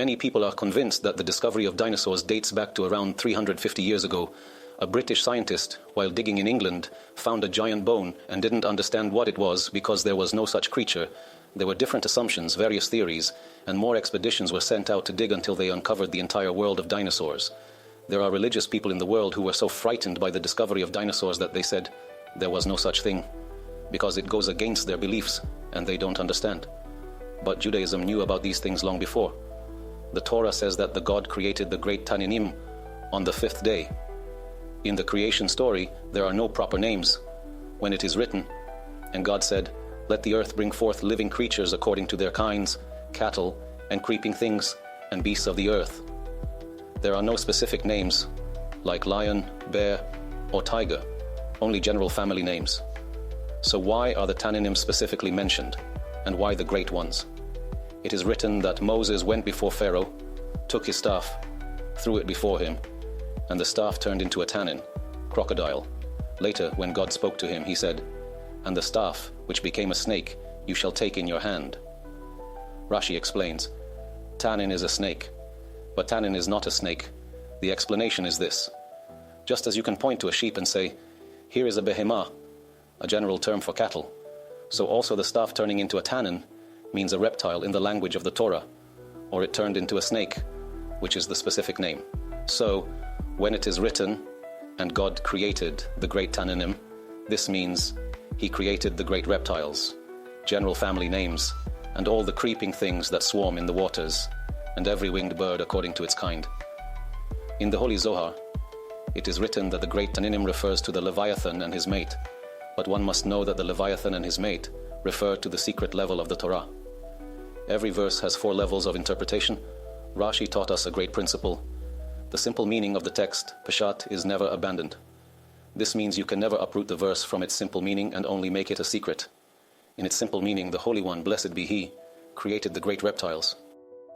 Many people are convinced that the discovery of dinosaurs dates back to around 350 years ago. A British scientist, while digging in England, found a giant bone and didn't understand what it was because there was no such creature. There were different assumptions, various theories, and more expeditions were sent out to dig until they uncovered the entire world of dinosaurs. There are religious people in the world who were so frightened by the discovery of dinosaurs that they said there was no such thing, because it goes against their beliefs and they don't understand. But Judaism knew about these things long before. The Torah says that the God created the great Tanninim on the 5th day. In the creation story, there are no proper names. When it is written, and God said, "Let the earth bring forth living creatures according to their kinds, cattle, and creeping things, and beasts of the earth." There are no specific names, like lion, bear, or tiger, only general family names. So why are the Tanninim specifically mentioned, and why the great ones? It is written that Moses went before Pharaoh, took his staff, threw it before him, and the staff turned into a tannin, crocodile. Later, when God spoke to him, he said, "And the staff, which became a snake, you shall take in your hand." Rashi explains, tannin is a snake, but tannin is not a snake. The explanation is this. Just as you can point to a sheep and say, "Here is a behemah," a general term for cattle, so also the staff turning into a tannin means a reptile in the language of the Torah, or it turned into a snake, which is the specific name. So, when it is written, and God created the great Tanninim, this means he created the great reptiles, general family names, and all the creeping things that swarm in the waters, and every winged bird according to its kind. In the Holy Zohar, it is written that the great Tanninim refers to the Leviathan and his mate, but one must know that the Leviathan and his mate refer to the secret level of the Torah. Every verse has 4 levels of interpretation. Rashi taught us a great principle. The simple meaning of the text, Peshat, is never abandoned. This means you can never uproot the verse from its simple meaning and only make it a secret. In its simple meaning, the Holy One, blessed be He, created the great reptiles.